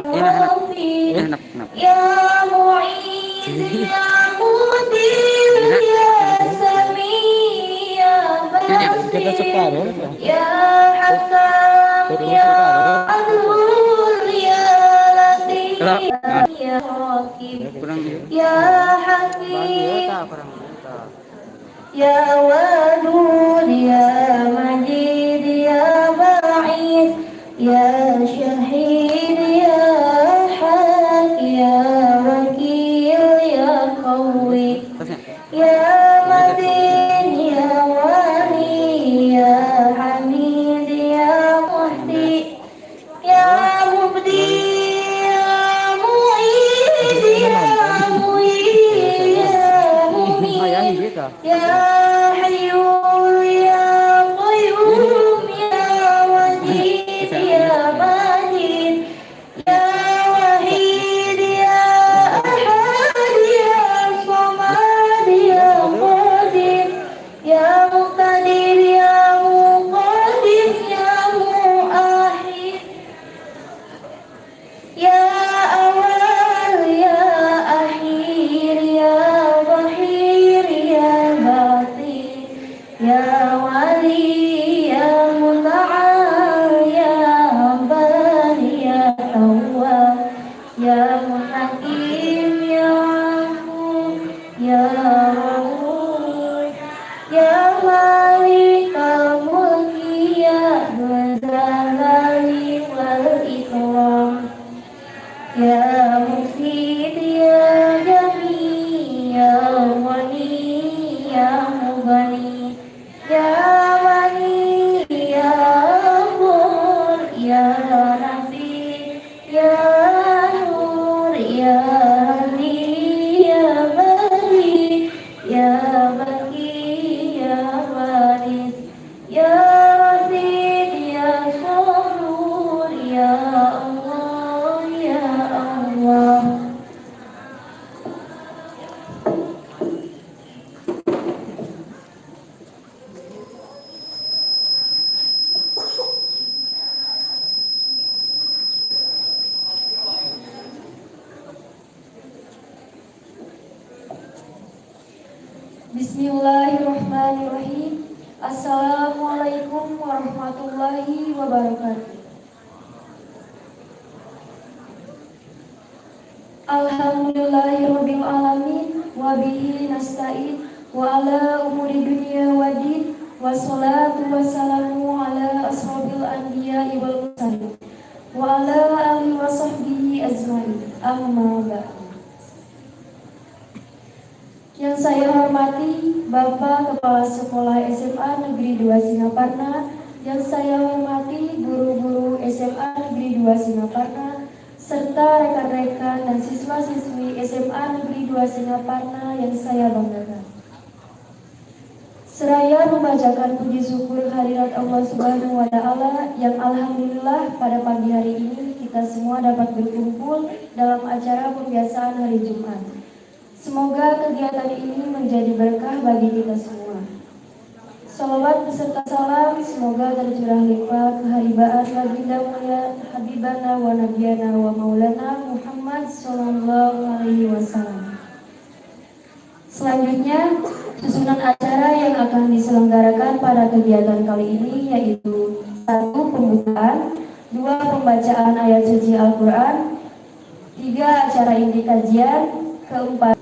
Enak. Ya Mu'id ya Mudir ya Sami ya Basir ya Hakam ya Adul ya Latif ya Rakib ya Hakim ya Wadud ya Majid ya Ba'id ya Syahid ya Haq ya Wakil ya Qawi ya Matin ya Wali ya Hamid ya Muhdi ya Mubdi ya Mu'id ya Mu'id ya Mu'min ya Hayyu ya Qayyum ya Wajid ya Majid ya Wahid ya Ahad ya Samad ya Qadir ya Muqtadir ya Muqaddim ya Mu'ahid ya Awal ya Akhir ya Zahir ya Batin ya Wali ya Muta'al ya Bari ya Tawwab ya Muhakim ya Afu ya Rahim ya Malik al-Mulki ya Dzalali wal Ikram ya Mufid ya Jami ya Wani ya Mughani ya Wani ya Nur ya Nafi ya Nur ya Hadi ya Bari ya Baki ya Baris ya Rasid ya Sabur ya Allah ya Allah. Bismillahirrahmanirrahim. Assalamualaikum warahmatullahi wabarakatuh. Alhamdulillahirabbil alamin wa bihi nasta'in wa ala umuri dunya waddin wassalatu wassalamu ala ashabil anbiya'i wal mursalin wa ala alihi wa sahbihi ajmain. Amma ba'du. Yang saya hormati Bapak Kepala Sekolah SMA Negeri 2 Singaparna, yang saya hormati guru-guru SMA Negeri 2 Singaparna, serta rekan-rekan dan siswa-siswi SMA Negeri 2 Singaparna yang saya banggakan. Seraya membacakan puji syukur hadirat Allah Subhanahu wa Ta'ala yang alhamdulillah pada pagi hari ini kita semua dapat berkumpul dalam acara pembiasaan hari Jumat. Semoga kegiatan ini menjadi berkah bagi kita semua. Salawat beserta salam semoga tercurah limpah keharibaan baginda mulia Habibana wa Nabiyana wa Maulana Muhammad Sallallahu Alaihi Wasallam. Selanjutnya, susunan acara yang akan diselenggarakan pada kegiatan kali ini yaitu 1. Pembukaan, 2. Pembacaan ayat suci Al-Quran, 3. Acara inti kajian, 4.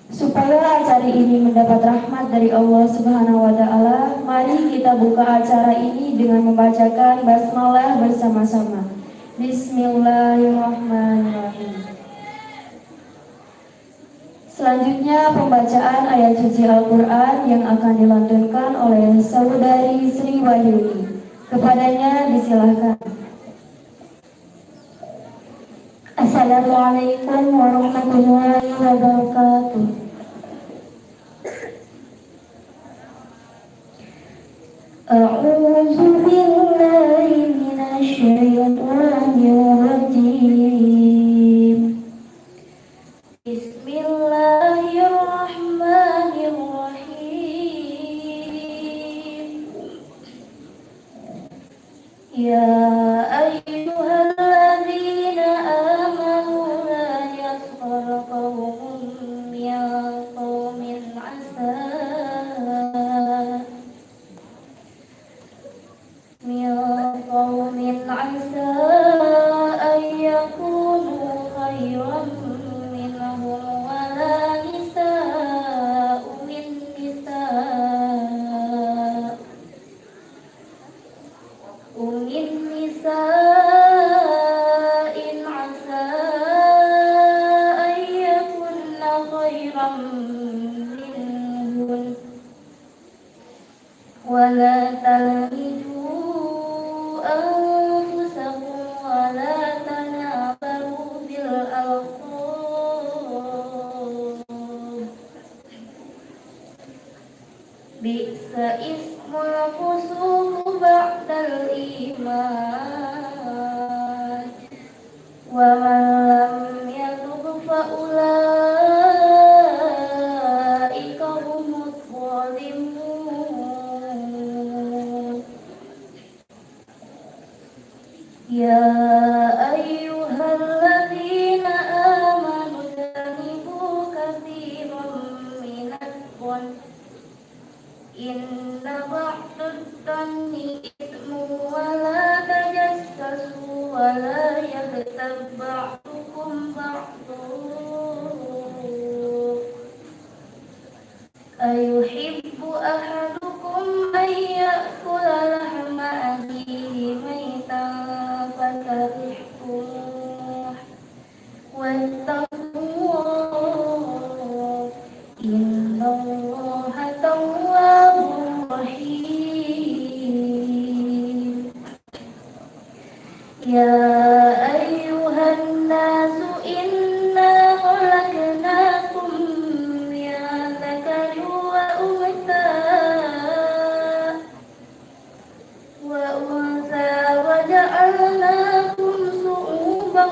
Supaya acara ini mendapat rahmat dari Allah Subhanahu wa Ta'ala, mari kita buka acara ini dengan membacakan basmalah bersama-sama. Bismillahirrahmanirrahim. Selanjutnya pembacaan ayat suci Al-Quran yang akan dilantunkan oleh Saudari Sri Wahyuni. Kepadanya disilahkan. Assalamualaikum warahmatullahi wabarakatuh. A'udzu billahi minasy syaithanir rajim. Bismillahirrahmanirrahim. Ya ayyuhal عسى أن يكونوا خيرا منهم ولا نساء من نساء عسى أن يكن خيرا منهن ولا تلمزوا أنفسكم ولا تنابروا بالألقاب بئس اسم الفسوق بعد الإيمان ومن لم يتب فأولئك هم الظالمون يا أيها الذين آمنوا اجتنبوا كثيرا من الظن إن بعض الظن إثم ولا تجسسوا ولا يغتب بعضكم بعضا أيحب أحدكم أن يأكل لحم أخيه ميتا فكرهتموه واتقوا الله إن الله تواب رحيم يا أيها الناس إنا خلقناكم من ذكر وأنثى وجعلناكم شعوبا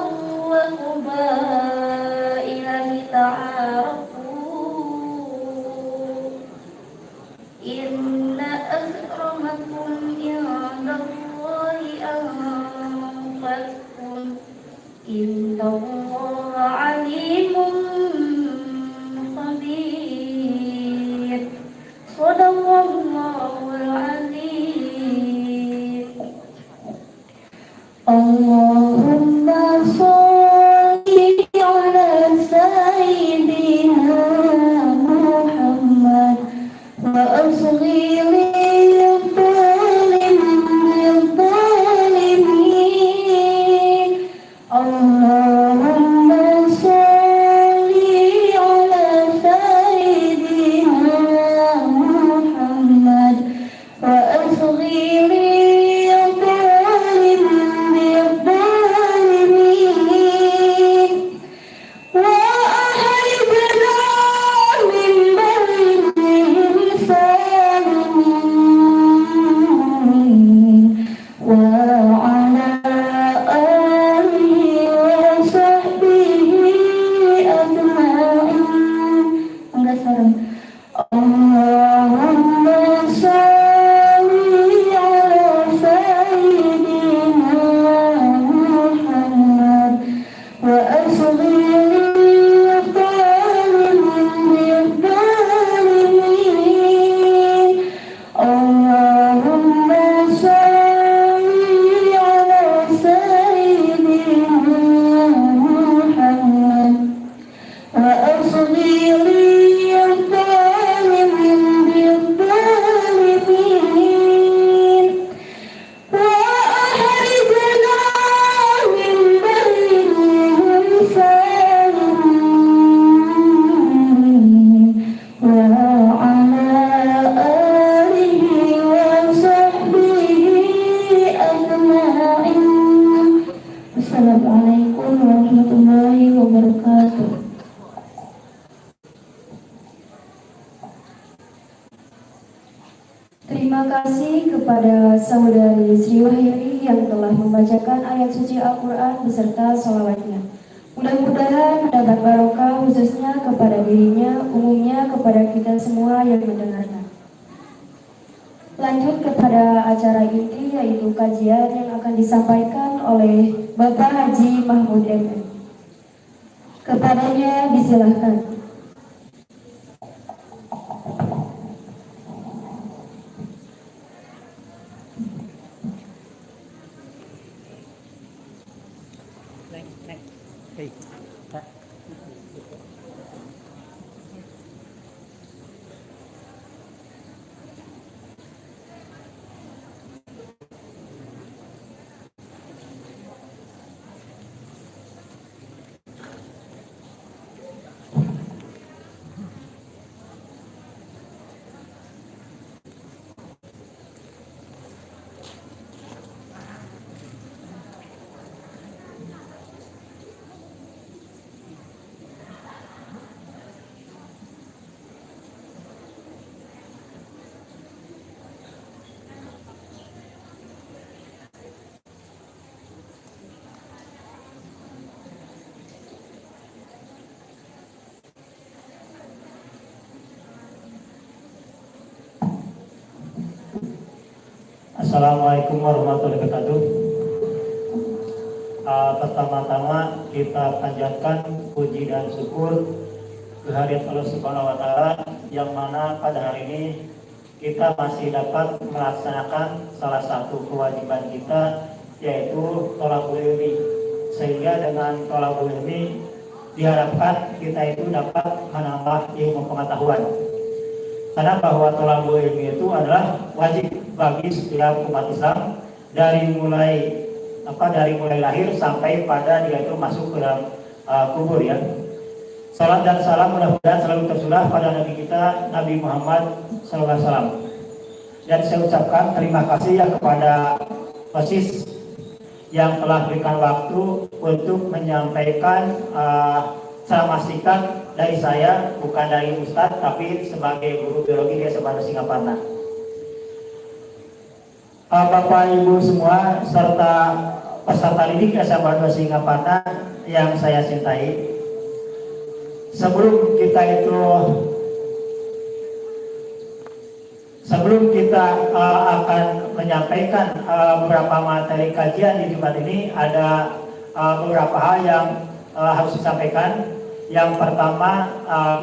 وقبائل لتعارفوا إن أكرمكم عند الله أتقاكم إن الله عليم خبير صدق الله العظيم اللهم صل على سيدنا محمد وأصغي للظالمين اللهم صل على سيدنا محمد وأصغي للظالمين وأحرجنا من بينهم سالمين وعلى آله وصحبه أجمعين اللهم صل على سيدنا محمد وأصغي للظالمين اللهم صل على سيدنا محمد وأصغي للظالمين وأحرجنا من بينهم سالمين وعلى آله وصحبه أجمعين Assalamualaikum warahmatullahi wabarakatuh. Terima kasih kepada saudari Sri Wahyuni yang telah membacakan ayat suci Al-Quran beserta sholawatnya. Mudah-mudahan mendapat barokah khususnya kepada dirinya, umumnya kepada kita semua yang mendengarnya. Lanjut kepada acara inti yaitu kajian yang akan disampaikan oleh Bapak Haji Mahmud MM. Kepadanya disilahkan. Assalamualaikum warahmatullahi wabarakatuh. Pertama-tama kita panjatkan puji dan syukur kehadirat Allah Subhanahu wa Ta'ala, yang mana pada hari ini kita masih dapat melaksanakan salah satu kewajiban kita, yaitu thalabul ilmi. Sehingga dengan thalabul ilmi diharapkan kita itu dapat menambah ilmu pengetahuan. Karena bahwa thalabul ilmi itu adalah wajib bagi setiap umat Islam dari mulai lahir sampai pada dia itu masuk ke dalam kubur ya. Salam dan salam mudah-mudahan selalu tercurah pada Nabi kita, Nabi Muhammad SAW. Dan saya ucapkan terima kasih ya kepada OSIS yang telah berikan waktu untuk menyampaikan ceramah singkat dari saya, bukan dari Ustadz, tapi sebagai guru biologi di SMA Singaparna. Bapak Ibu semua serta peserta didik SMA Singaparna yang saya cintai, sebelum kita akan menyampaikan beberapa materi kajian di Jumat ini, ada beberapa hal yang harus disampaikan. Yang pertama,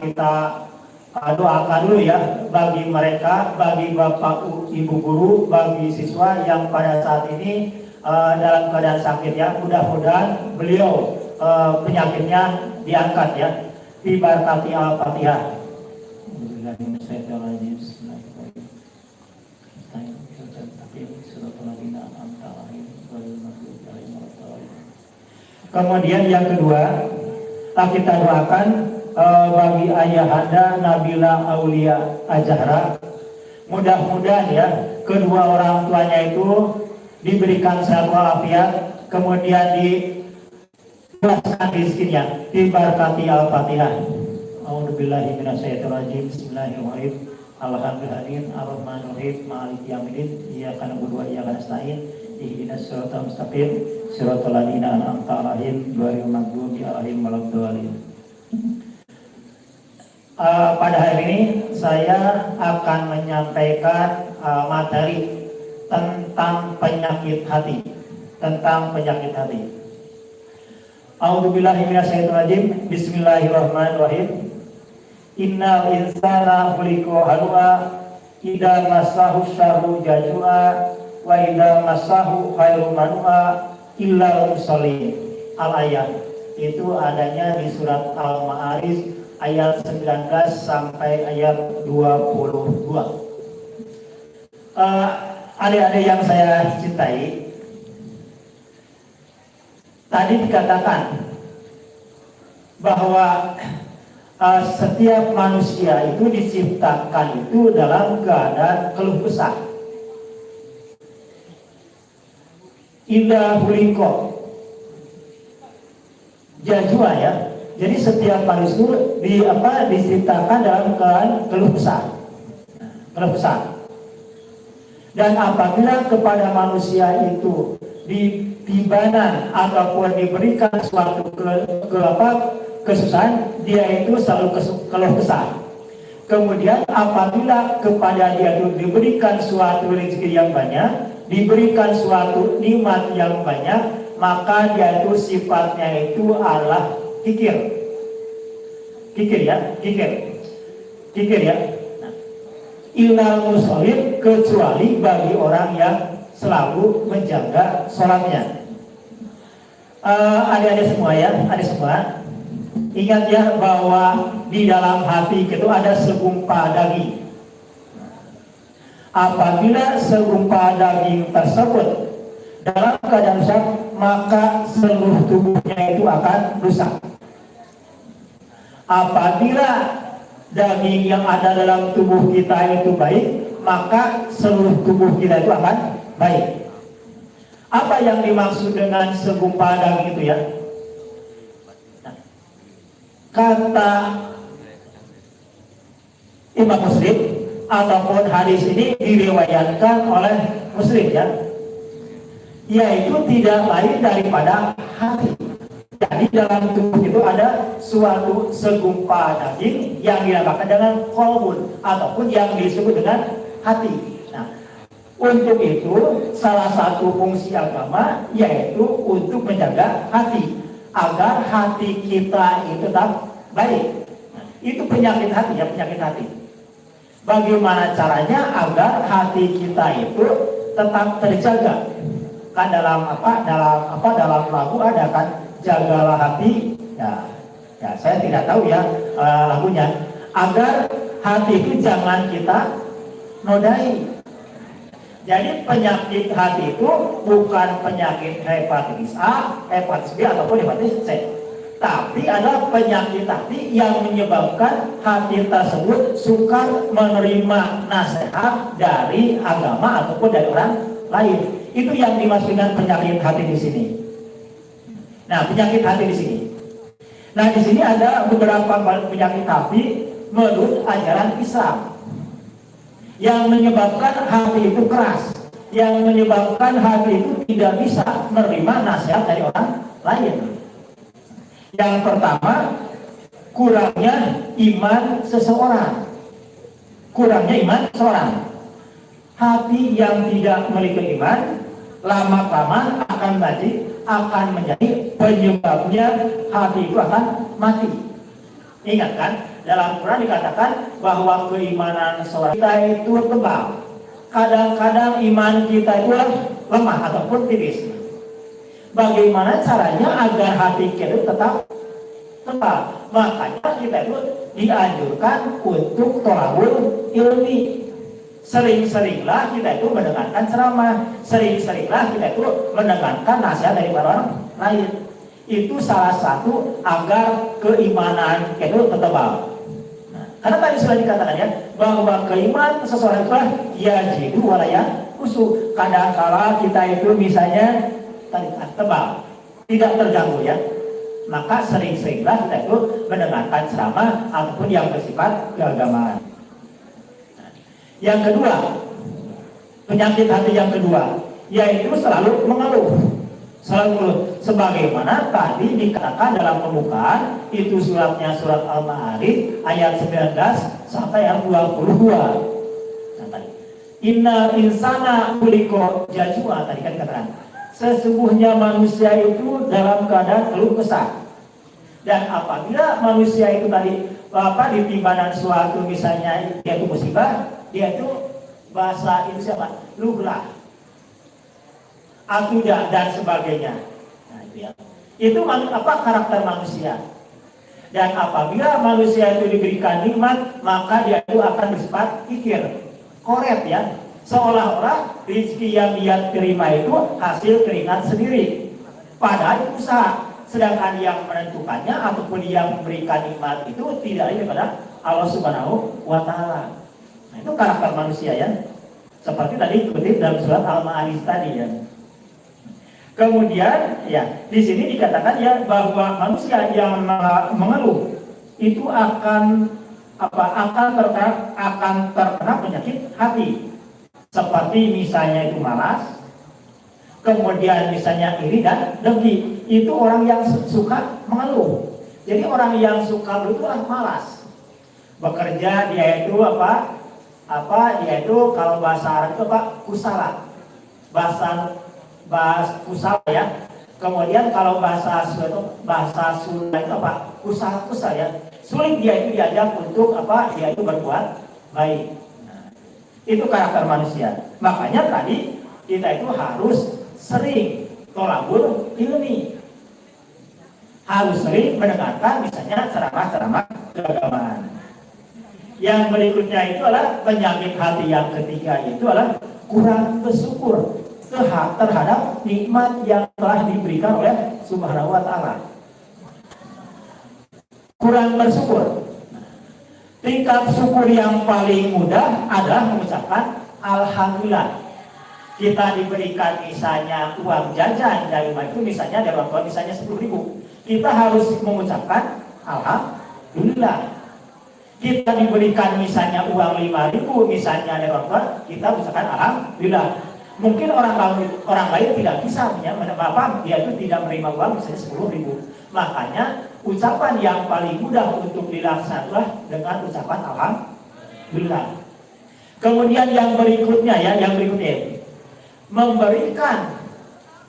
kita doakan dulu ya bagi mereka, bagi Bapak Ibu guru, bagi siswa yang pada saat ini dalam keadaan sakit ya. Mudah-mudahan beliau penyakitnya diangkat ya. Bibarakati Al-Fatihah. Kemudian yang kedua, kita doakan bagi ayahanda Nabila Aulia Azhara. Mudah-mudahan ya kedua orang tuanya itu diberikan sehat walafiat, kemudian dijelaskan rizkinya. Bibarakati Al-Fatihah. A'udzubillahi minasyaitonirrajim. Bismillahirrahmanirrahim. Alhamdulillahirabbil alamin, maliki yaumiddin, iyyaka na'budu wa iyyaka nasta'in, ihdinas siratal mustaqim, siratal ladzina an'amta 'alaihim ghairil maghdubi 'alaihim waladdallin. Pada hari ini saya akan menyampaikan materi tentang penyakit hati. A'udzubillahi minasyaitonirrajim. Bismillahirrahmanirrahim. Innal insana khuliqa halu'a, idza massahu syarru jazua, wa idza massahu khairu manua, illa musallin. Al-ayat itu adanya di surat Al-Ma'arij ayat 19 sampai ayat 22. Adik-adik yang saya cintai, tadi dikatakan bahwa setiap manusia itu diciptakan itu dalam keadaan keluh kesah. Idza khuliqa jazua ya. Jadi setiap manusia diciptakan dalam keadaan keluh kesah. Dan apabila kepada manusia itu ditibanan ataupun diberikan suatu kesusahan, dia itu selalu keluh kesah. Kemudian apabila kepada dia itu diberikan suatu rezeki yang banyak, diberikan suatu nikmat yang banyak, maka dia itu sifatnya itu adalah kikir ya. Illal musallin, kecuali bagi orang yang selalu menjaga sholatnya. Adik-adik semua ya, adik semua, ingat ya bahwa di dalam hati itu ada segumpal daging. Apabila segumpal daging tersebut dalam keadaan rusak, maka seluruh tubuhnya itu akan rusak. Apabila daging yang ada dalam tubuh kita itu baik, maka seluruh tubuh kita itu akan baik. Apa yang dimaksud dengan segumpal daging itu ya? Nah, kata Imam Muslim ataupun hadis ini diriwayatkan oleh Muslim ya, yaitu tidak lain daripada hati. Jadi dalam tubuh itu ada suatu segumpal daging yang dinamakan dengan qalbun ataupun yang disebut dengan hati. Untuk itu salah satu fungsi agama yaitu untuk menjaga hati agar hati kita itu tetap baik. Itu penyakit hati ya, penyakit hati. Bagaimana caranya agar hati kita itu tetap terjaga? Kan dalam lagu ada kan, jagalah hati. Ya saya tidak tahu ya lagunya. Agar hati itu jangan kita nodai. Jadi penyakit hati itu bukan penyakit hepatitis A, hepatitis B ataupun hepatitis C, tapi ada penyakit hati yang menyebabkan hati tersebut sukar menerima nasihat dari agama ataupun dari orang lain. Itu yang dimaksudkan penyakit hati di sini. Nah, penyakit hati di sini. Nah, di sini ada beberapa penyakit hati menurut ajaran Islam yang menyebabkan hati itu keras, yang menyebabkan hati itu tidak bisa menerima nasihat dari orang lain. Yang pertama, kurangnya iman seseorang. Kurangnya iman seseorang. Hati yang tidak memiliki iman, lama-kelamaan akan menjadi penyebabnya hati itu akan mati. Ingat kan? Dalam Quran dikatakan bahwa keimanan seorang kita itu tebal. Kadang-kadang iman kita itu lemah ataupun tipis. Bagaimana caranya agar hati kita itu tetap tebal? Makanya kita itu dianjurkan untuk thalabul ilmi. Sering-seringlah kita itu mendengarkan ceramah. Sering-seringlah kita itu mendengarkan nasihat dari orang lain. Itu salah satu agar keimanan kita itu tebal. Karena tadi sudah dikatakan ya, bahwa keimanan seseorang itu yajidu walaya usuh. Kadang-kala kita itu misalnya tebal, tidak terganggu ya, maka sering-seringlah kita itu mendengarkan ceramah ataupun yang bersifat keagamaan. Yang kedua, penyakit hati yang kedua, yaitu selalu mengeluh. Sebagaimana tadi dikatakan dalam pembukaan, itu suratnya surat Al-Ma'arij ayat 19 sampai ayat 22. Inna insana khuliqa jazua, tadi kan dikatakan sesungguhnya manusia itu dalam keadaan keluh kesah. Dan apabila manusia itu tadi ditimpa dengan suatu misalnya yaitu musibah, dia itu bahasa itu siapa? Lugrah, atuda dan sebagainya. Nah, itu ya. Itu karakter manusia. Dan apabila manusia itu diberikan nikmat, maka dia itu akan bersifat kikir, koret ya. Seolah-olah rezeki yang dia terima itu hasil keringat sendiri. Padahal itu usaha. Sedangkan yang menentukannya ataupun yang memberikan nikmat itu tidak lain daripada Allah Subhanahu wa Ta'ala. Nah, itu karakter manusia ya. Seperti tadi kutip dalam surat Al-Ma'arij tadi ya. Kemudian ya di sini dikatakan ya bahwa manusia yang mengeluh itu akan terkena penyakit hati, seperti misalnya itu malas, kemudian misalnya iri dan dengki. Itu orang yang suka mengeluh. Jadi orang yang suka mengeluh itu malas. Bekerja dia itu dia itu kalau bahasa Arab itu kusala. Bahasa kusala ya. Kemudian kalau bahasa Sunda itu kusala ya. Sulit dia itu diajak untuk dia itu berbuat baik. Nah, itu karakter manusia. Makanya tadi kita itu harus sering thalabul ilmi. harus sering mendengarkan misalnya ceramah-ceramah keagamaan. Yang berikutnya itu adalah penyakit hati yang ketiga, itu adalah kurang bersyukur terhadap nikmat yang telah diberikan oleh Subhanahu wa Ta'ala. Kurang bersyukur. Tingkat syukur yang paling mudah adalah mengucapkan alhamdulillah. Kita diberikan misalnya uang jajan dari rumah itu, misalnya dari orang tua misalnya 10.000, kita harus mengucapkan alhamdulillah. Kita diberikan misalnya uang 5.000 misalnya dari orang tua, kita ucapkan alhamdulillah. Mungkin orang lain tidak bisa dia itu tidak menerima uang misalnya 10.000. Makanya ucapan yang paling mudah untuk dilaksanakan dengan ucapan alhamdulillah. Kemudian yang berikutnya memberikan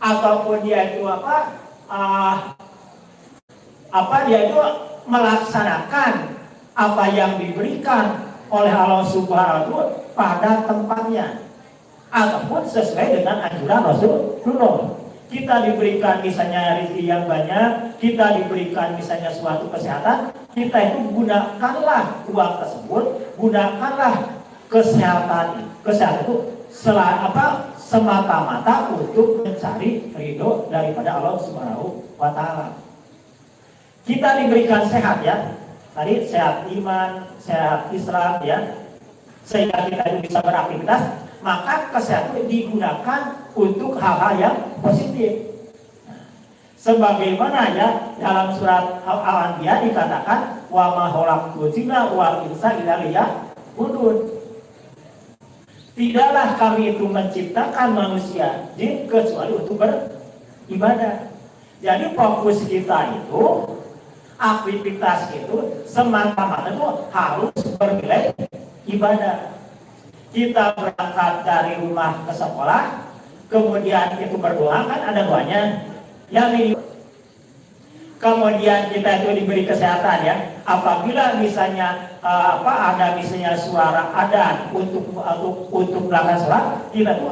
ataupun dia itu dia itu melaksanakan apa yang diberikan oleh Allah Subhanahu wa Ta'ala pada tempatnya ataupun sesuai dengan anjuran Rasulullah. Kita diberikan misalnya rezeki yang banyak, kita diberikan misalnya suatu kesehatan, kita itu gunakanlah uang tersebut, gunakanlah kesehatan itu semata-mata untuk mencari ridho daripada Allah Subhanahu wa Ta'ala. Kita diberikan sehat ya, tadi sehat iman, sehat Islam ya, sehingga kita itu bisa beraktivitas. Maka kesehatan digunakan untuk hal-hal yang positif. Sebagaimana ya dalam surat Al-Anbiya dikatakan wa ma khalaqtul jinna wal insa illa liya'budun. Tidaklah kami itu menciptakan manusia jin kecuali untuk beribadah. Jadi fokus kita itu, aktivitas itu semata-mata itu harus bernilai ibadah. Kita berangkat dari rumah ke sekolah, kemudian itu berdoa, kan ada doanya. Yang ini, kemudian kita itu diberi kesehatan ya. Apabila misalnya ada misalnya suara adzan untuk melakukan sholat, kita itu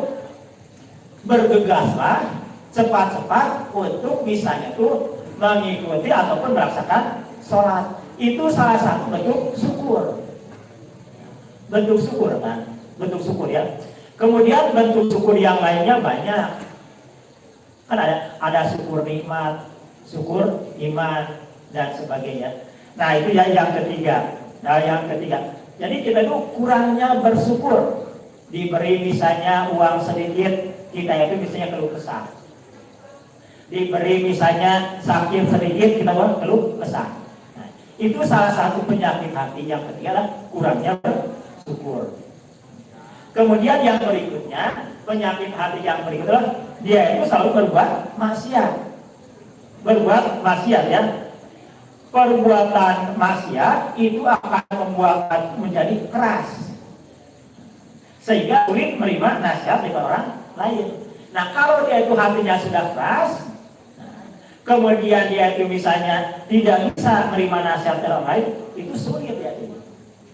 bergegaslah cepat-cepat untuk misalnya itu mengikuti ataupun melaksanakan sholat. Itu salah satu bentuk syukur. Bentuk syukur kan? Bentuk syukur ya. Kemudian bentuk syukur yang lainnya banyak. Kan ada syukur nikmat, syukur iman dan sebagainya. Nah, itu ya yang ketiga. Jadi kita itu kurangnya bersyukur. Diberi misalnya uang sedikit, kita itu misalnya keluh kesah. Diberi misalnya sakit sedikit, kita keluh kesah. Nah, itu salah satu penyakit hati yang ketiga adalah kurangnya bersyukur. Kemudian yang berikutnya, penyakit hati yang berikutnya, dia itu selalu berbuat maksiat. Berbuat maksiat ya. Perbuatan maksiat itu akan membuat menjadi keras. Sehingga sulit menerima nasihat dari orang lain. Nah, kalau dia itu hatinya sudah keras, kemudian dia itu misalnya tidak bisa menerima nasihat dari orang lain, itu sulit ya.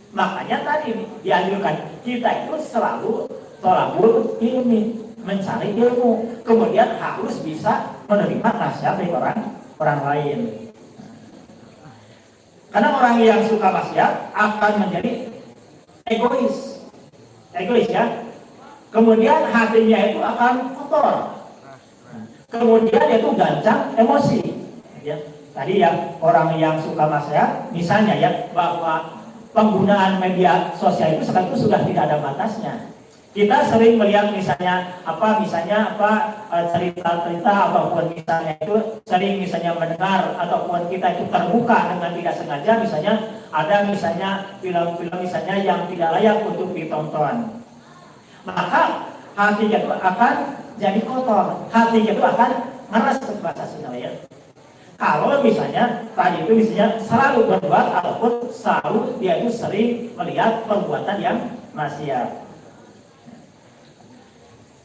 Makanya tadi dianjurkan kita itu selalu thalabul ilmi, mencari ilmu, kemudian harus bisa menerima nasihat dari orang lain. Karena orang yang suka maksiat akan menjadi egois ya. Kemudian hatinya itu akan kotor. Kemudian dia itu gancang emosi. Ya. Tadi ya orang yang suka maksiat, misalnya ya bahwa penggunaan media sosial itu sekarang itu sudah tidak ada batasnya. Kita sering melihat misalnya cerita-cerita ataupun misalnya itu sering misalnya mendengar ataupun kita itu terbuka dengan tidak sengaja misalnya ada misalnya film-film misalnya yang tidak layak untuk ditonton. Maka hatinya itu akan jadi kotor, hatinya itu akan ngeres bahasa Sunda ya. Kalau misalnya tadi itu misalnya selalu berbuat ataupun selalu dia itu sering melihat perbuatan yang maksiat.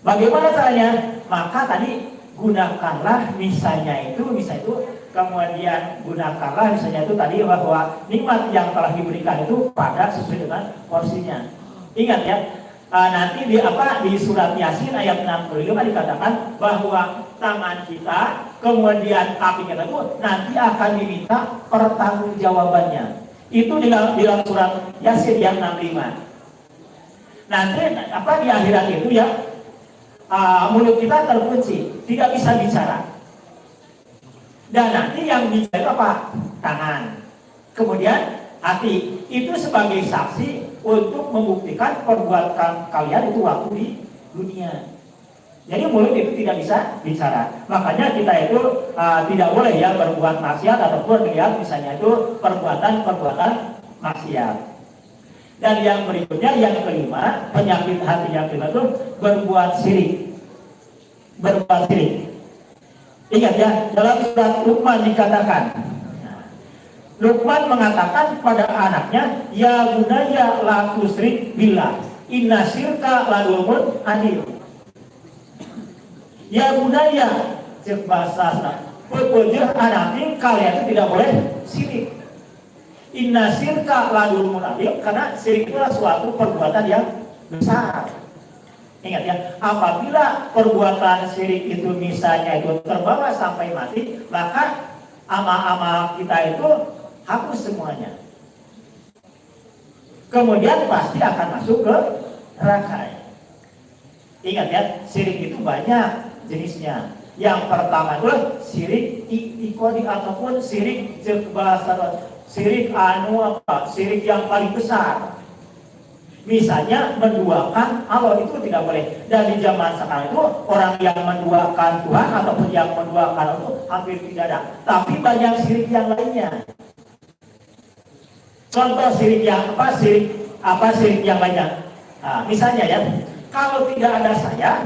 Bagaimana caranya? Maka tadi gunakanlah misalnya itu kemudian gunakanlah misalnya itu tadi bahwa nikmat yang telah diberikan itu pada sesuai dengan porsinya. Ingat ya, nanti di surat Yasin ayat 65 dikatakan bahwa tangan kita kemudian apinya tersebut nanti akan diminta pertanggungjawabannya. Itu di dalam surat Yasin yang 65. Nanti di akhirat itu ya mulut kita terkunci, tidak bisa bicara. Dan nanti yang bicara apa? Tangan. Kemudian hati. Itu sebagai saksi untuk membuktikan perbuatan kalian itu waktu di dunia. Jadi mulut itu tidak bisa bicara. Makanya kita itu tidak boleh ya berbuat maksiat ataupun melihat misalnya itu perbuatan maksiat. Dan yang berikutnya yang kelima, penyakit hati yang kelima itu berbuat syirik. Berbuat syirik. Ingat ya, dalam surat Luqman dikatakan, Luqman mengatakan kepada anaknya, ya bunayya la tusyrik billah, inna syirka la dzulmun adzim. Ya bunayya, cek bahasa pepejeh anaknya kalian itu tidak boleh syirik. Inna syirka la dzulmun adzim, karena syirik itulah suatu perbuatan yang besar. Ingat ya, apabila perbuatan syirik itu misalnya itu terbawa sampai mati, maka amal-amal kita itu hapus semuanya. Kemudian pasti akan masuk ke neraka. Ingat ya, syirik itu banyak jenisnya. Yang pertama itu syirik iktikadi ataupun syirik bahasa syirik syirik yang paling besar. Misalnya menduakan Allah itu tidak boleh. Dan di zaman sekarang itu orang yang menduakan Tuhan ataupun yang menduakan Allah itu hampir tidak ada. Tapi banyak syirik yang lainnya. Contoh syirik yang syirik yang lainnya. Nah, misalnya ya, kalau tidak ada saya,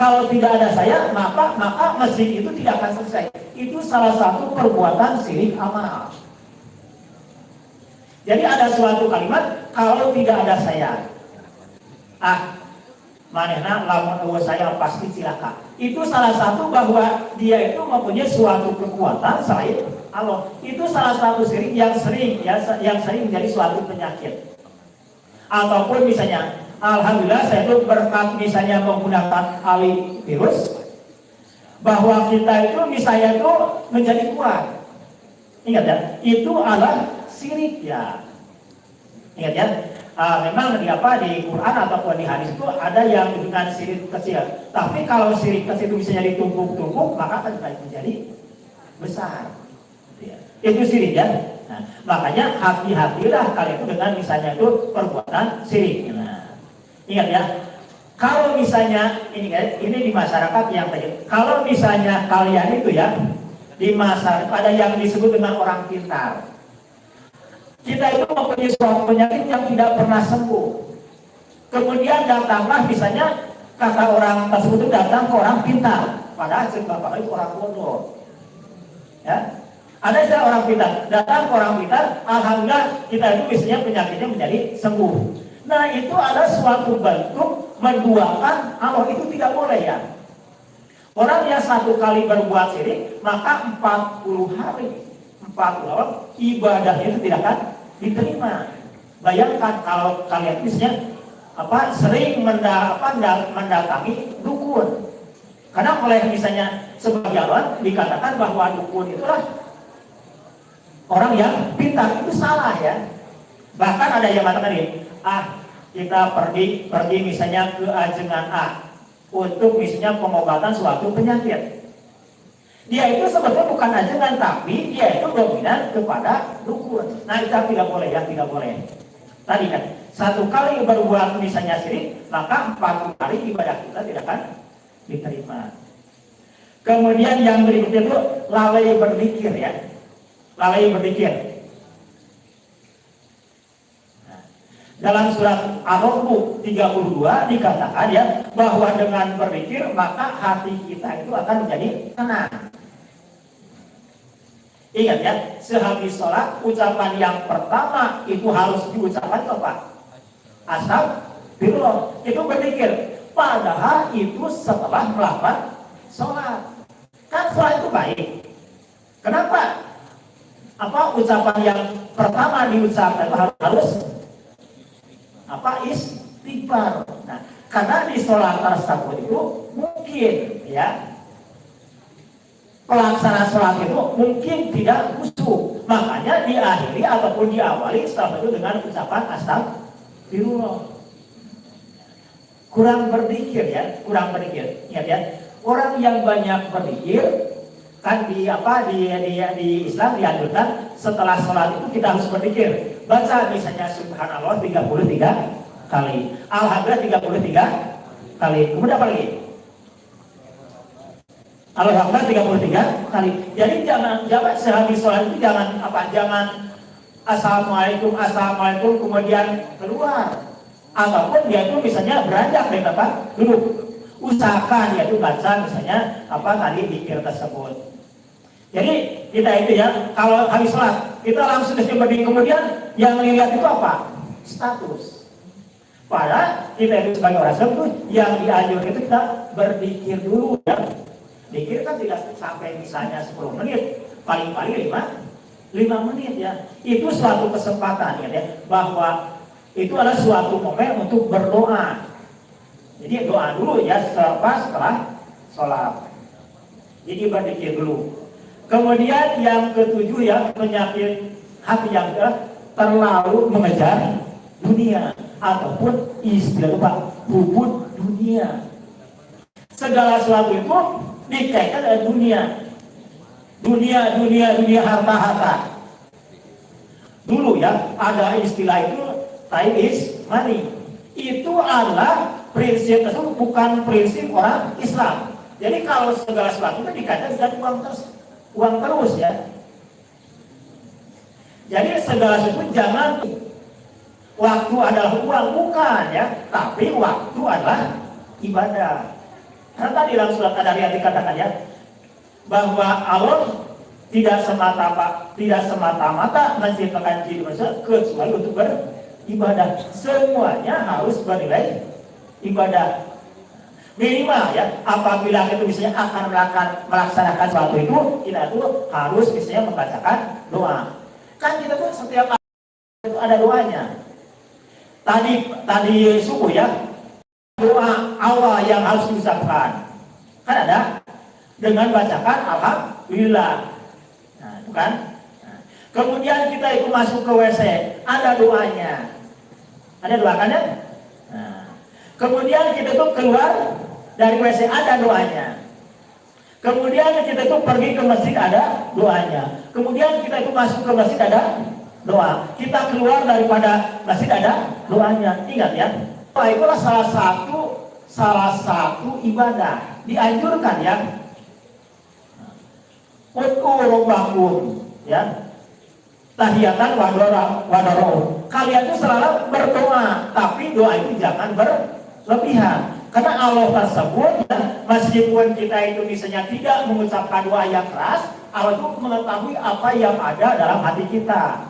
kalau tidak ada saya, maka masjid itu tidak akan selesai. Itu salah satu perbuatan syirik amal. Jadi ada suatu kalimat, kalau tidak ada saya, manehna lamun saya pasti cilaka. Itu salah satu bahwa dia itu mempunyai suatu kekuatan selain Allah. Itu salah satu syirik yang sering menjadi suatu penyakit. Ataupun misalnya, alhamdulillah saya itu berkat misalnya menggunakan virus, bahwa kita itu misalnya itu menjadi kuat. Ingat ya, itu adalah syirik ya. Ingat ya, memang di Quran ataupun di hadis itu ada yang dengan syirik kecil. Tapi kalau syirik kecil itu misalnya ditumpuk-tumpuk, maka akan menjadi besar. Ya. Itu syirik ya. Nah, makanya hati-hatilah kalian itu dengan misalnya itu perbuatan syirik. Nah, ingat ya, kalau misalnya ini di masyarakat yang tadi, kalau misalnya kalian itu ya di masyarakat ada yang disebut dengan orang pintar. Kita itu mempunyai suatu penyakit yang tidak pernah sembuh. Kemudian datanglah misalnya kata orang tersebut itu datang ke orang pintar, padahal bapak itu orang bodoh. Ya, ada orang pintar datang ke orang pintar, alhamdulillah kita itu biasanya penyakitnya menjadi sembuh. Nah itu ada suatu bentuk menduakan Allah, itu tidak boleh ya. Orang yang satu kali berbuat syirik, maka 40 hari ibadahnya itu tidak akan diterima. Bayangkan kalau kalian misalnya sering mendatangi dukun. Karena oleh misalnya sebagai awal dikatakan bahwa dukun itulah orang yang pintar, itu salah ya. Bahkan ada yang mengatakan ini, kita pergi misalnya ke ajengan untuk misalnya pengobatan suatu penyakit. Dia itu sebetulnya bukan ajengan, tapi dia itu dominan kepada dukun. Nah itu tidak boleh ya, tidak boleh. Tadi kan, satu kali berbuat misalnya syirik, maka 40 kali ibadah kita tidak akan diterima. Kemudian yang berikutnya itu lalai berzikir ya. Lalai berzikir. Nah, dalam surat Ar-Rum 32 dikatakan ya, bahwa dengan berzikir maka hati kita itu akan menjadi tenang. Ingat ya, sehabis sholat, ucapan yang pertama itu harus diucapkan apa? Astagfirullah. Itu berzikir. Padahal itu setelah melakukan sholat. Kan sholat itu baik. Kenapa? Ucapan yang pertama diucapkan harus istighfar. Nah, karena di sholat tersebut itu mungkin ya pelaksanaan sholat itu mungkin tidak khusyuk. Makanya diakhiri ataupun diawali setelah itu dengan ucapan astagfirullah. Kurang berzikir ya, kurang berzikir. Ingat ya, orang yang banyak berzikir kan di Islam dianjurkan setelah sholat itu kita harus berzikir. Baca misalnya subhanallah 33 kali, alhamdulillah 33 kali. Kemudian apa lagi? Alhamdulillah 33 kali. Jadi jangan sehabis sholat itu jangan assalamualaikum kemudian keluar. Ataupun dia itu misalnya beranjak dari tempat duduk. Usahakan dia itu baca misalnya tadi zikir tersebut. Jadi kita itu ya, kalau habis sholat kita langsung berdiri, kemudian yang dilihat itu apa? Status. Padahal kita itu sebagai orang Islam itu yang dianjurkan itu kita berzikir dulu ya. Zikir kan tidak sampai misalnya 10 menit, paling-paling 5 menit ya. Itu suatu kesempatan ya, bahwa itu adalah suatu momen untuk berdoa. Jadi doa dulu ya setelah sholat. Jadi berzikir dulu. Kemudian yang ketujuh ya, penyakit hati yang terlalu mengejar dunia ataupun istilah bubut dunia. Segala sesuatu itu dikaitkan dengan dunia harta. Dulu ya ada istilah itu time is money. Itu adalah prinsip tersebut bukan prinsip orang Islam. Jadi kalau segala sesuatu itu dikaitkan dengan uang terus ya. Jadi segala sesuatu jangan waktu adalah uang, bukan ya, tapi waktu adalah ibadah. Karena tadi dalam surat Ad-Dariyat dikatakan ya, bahwa Allah tidak semata-mata menciptakan jin manusia kecuali untuk beribadah. Semuanya harus bernilai ibadah. Minimal ya, apabila kita misalnya akan melaksanakan sesuatu itu, kita itu harus misalnya membacakan doa. Kan kita tuh setiap itu ada doanya. Tadi subuh ya, doa awal yang harus diucapkan kan ada dengan bacakan alhamdulillah. Nah, itu kan. Nah, kemudian kita itu masuk ke WC, ada doanya. Ada doa kan ya? Nah, kemudian kita tuh keluar dari WC, ada doanya. Kemudian kita itu pergi ke masjid, ada doanya. Kemudian kita itu masuk ke masjid, ada doa. Kita keluar daripada masjid, ada doanya. Ingat ya, doa itulah salah satu ibadah. Dianjurkan ya. Ud'u rabbakum ya. Tahiyatan wadoro. Kalian itu selalu berdoa, tapi doa itu jangan berlebihan. Karena Allah tersebut ya, meskipun kita itu misalnya tidak mengucapkan doa yang keras, Allah itu mengetahui apa yang ada dalam hati kita.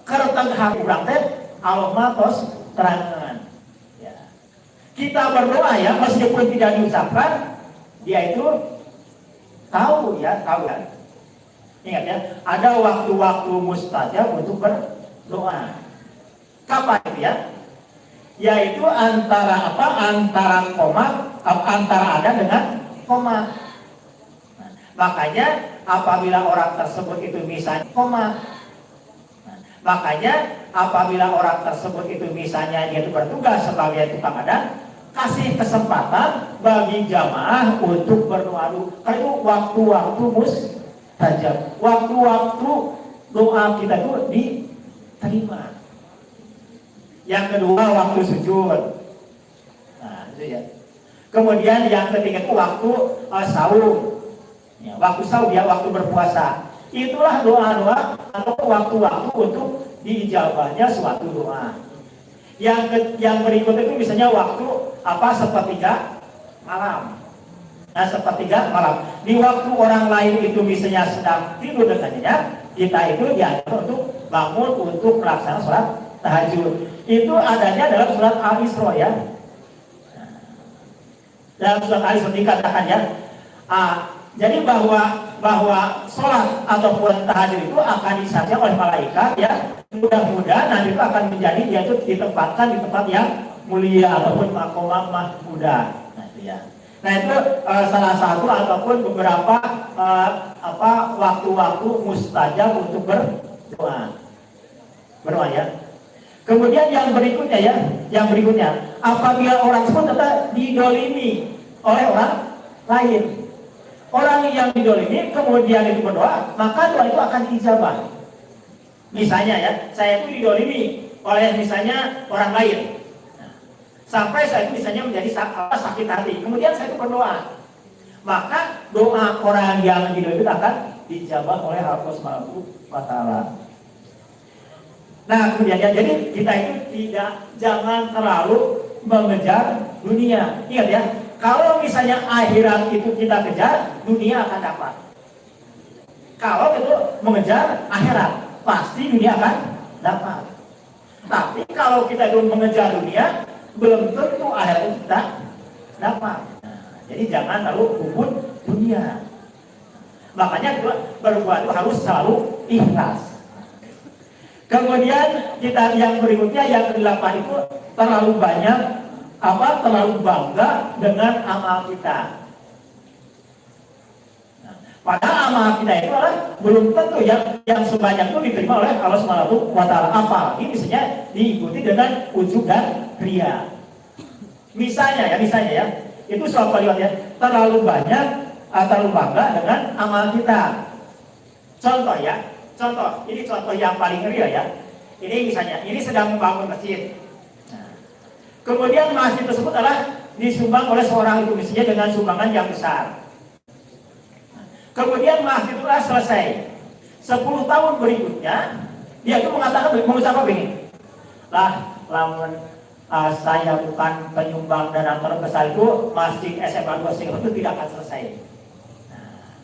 Kerteng hati urang teh Allah matos terangan. Ya. Kita berdoa ya, meskipun tidak diucapkan, dia itu tahu ya. Ingat ya, ada waktu-waktu mustajab untuk berdoa. Kapan itu ya? Yaitu antara ada dengan koma. Makanya apabila orang tersebut itu misalnya dia itu bertugas sebagai tukang adhan, kasih kesempatan bagi jamaah untuk berdoa dulu. Karena itu waktu-waktu mustajab, waktu-waktu doa kita itu diterima. Yang kedua waktu sujud. Nah, itu ya. Kemudian yang ketiga itu waktu saum. Ya, waktu saum ya, waktu berpuasa. Itulah doa-doa atau waktu-waktu untuk diijabahnya suatu doa. Yang berikut itu misalnya waktu sepertiga malam. Nah, sepertiga malam. Di waktu orang lain itu misalnya sedang tidur dengannya, kita itu diatur untuk bangun untuk melaksanakan sholat tahajud. Itu adanya dalam surat Al-Isra ya. Dalam surat Al-Isra dikatakan ya, jadi bahwa sholat ataupun tahajud itu akan disaksikan oleh malaikat ya. Mudah-mudahan nanti itu akan menjadi dia itu ditempatkan di tempat yang mulia ataupun makomah mahmudah. Nah, itu ya. Nah itu salah satu ataupun beberapa waktu-waktu mustajab untuk berdoa. Berdoa ya. Kemudian yang berikutnya, apabila orang tersebut tetap didolimi oleh orang lain, orang yang didolimi kemudian itu berdoa, maka doa itu akan dijabah. Misalnya ya, saya itu didolimi oleh misalnya orang lain, sampai saya itu misalnya menjadi sakit hati, kemudian saya itu berdoa, maka doa orang yang didolimi akan dijabah oleh Allah Subhanahu wa Ta'ala. Nah kemudian ya, jadi kita itu jangan terlalu mengejar dunia. Ingat ya, kalau misalnya akhirat itu kita kejar, dunia akan dapat. Kalau itu mengejar akhirat, pasti dunia akan dapat. Tapi kalau kita itu mengejar dunia, belum tentu akhirat itu kita dapat. Jadi jangan terlalu kubur dunia. Makanya berbuat itu harus selalu ikhlas. Kemudian kita yang berikutnya yang ke-8 itu terlalu bangga dengan amal kita. Nah, padahal amal kita itu belum tentu yang sebanyak itu diterima oleh Allah Subhanahu wa Ta'ala. Apalagi misalnya diikuti dengan ujub dan ria. Misalnya ya, itu soal kalimatnya terlalu bangga dengan amal kita. Contoh, ini contoh yang paling real ya. Ini misalnya, ini sedang membangun masjid. Nah, kemudian masjid tersebut adalah disumbang oleh seorang itu misalnya dengan sumbangan yang besar. Nah, kemudian masjid itu selesai. 10 tahun berikutnya, dia itu mengucapkan begini. Lamun saya bukan penyumbang dana terbesar itu, masjid SMA 2 Singapura itu tidak akan selesai. Nah,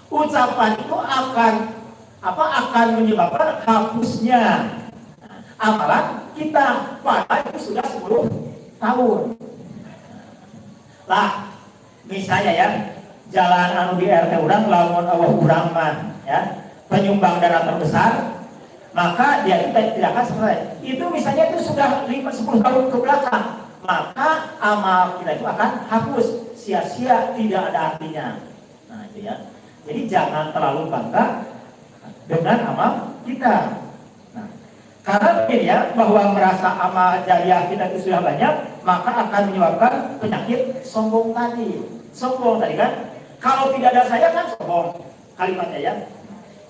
ucapan itu akan menyebabkan hapusnya amalan kita pada itu sudah 10 tahun. Lah, misalnya ya, jalan di RT urang lamun urang mah ya, penyumbang dana terbesar, maka dia tidak akan selesai. Itu misalnya itu sudah 10 tahun ke belakang, maka amal kita itu akan hapus, sia-sia, tidak ada artinya. Nah, itu ya. Jadi jangan terlalu bangga dengan amal kita. Nah, karena ini ya, bahwa merasa amal jariah kita itu sudah banyak, maka akan menyebabkan penyakit sombong tadi. Sombong tadi kan, kalau tidak ada saya kan sombong kalimatnya ya.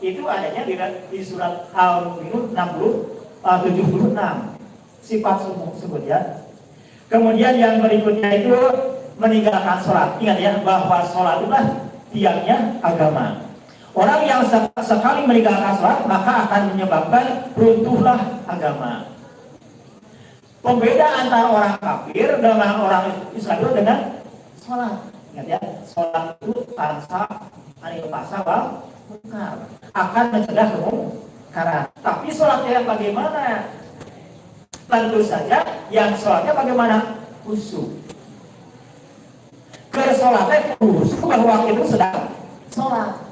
Itu adanya di surat Al-Mu'minun 76 sifat sombong tersebut ya. Kemudian yang berikutnya itu meninggalkan sholat. Ingat ya, bahwa sholat itulah tiangnya agama. Orang yang sekali meninggalkan sholat maka akan menyebabkan runtuhlah agama. Pembeda antara orang kafir dengan orang Islam itu dengan sholat. Ingat ya, sholat itu tansa anil fahsya wal munkar, akan mencegah kemungkaran. Tapi sholatnya yang bagaimana? Tentu saja yang sholatnya bagaimana? Khusyuk. Sholatnya khusyuk bahwa itu sedang sholat.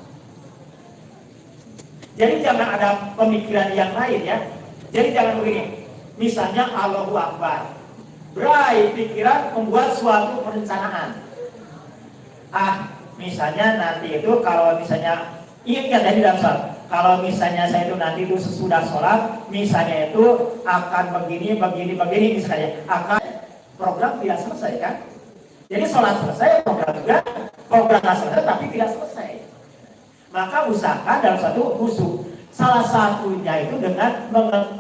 Jadi jangan ada pemikiran yang lain ya. Jadi jangan begini. Misalnya Allahu Akbar, berai pikiran membuat suatu perencanaan. Misalnya nanti itu kalau misalnya ingat dari dalam sholat, kalau misalnya saya itu nanti itu sesudah sholat, misalnya itu akan begini misalnya, akan program tidak selesai kan? Jadi sholat selesai, program selesai tapi tidak selesai. Maka usahakan dalam satu khusyuk. Salah satunya itu dengan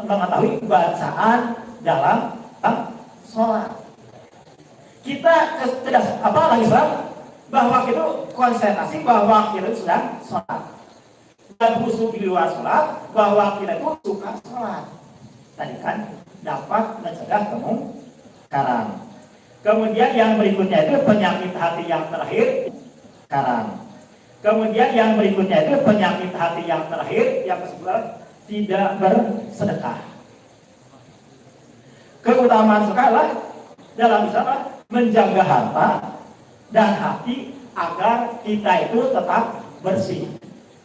mengetahui bacaan dalam sholat. Kita tidak lagi sholat, bahwa itu konsentrasi bahwa kita itu sedang sholat. Dan khusyuk di luar sholat, bahwa kita itu suka sholat. Tadi kan dapat mencegah kemungkaran. Kemudian yang berikutnya itu penyakit hati yang terakhir, Kemudian yang berikutnya itu penyakit hati yang terakhir, yang ke-11, tidak bersedekah. Keutamaan sekali dalam Islam menjaga harta dan hati agar kita itu tetap bersih.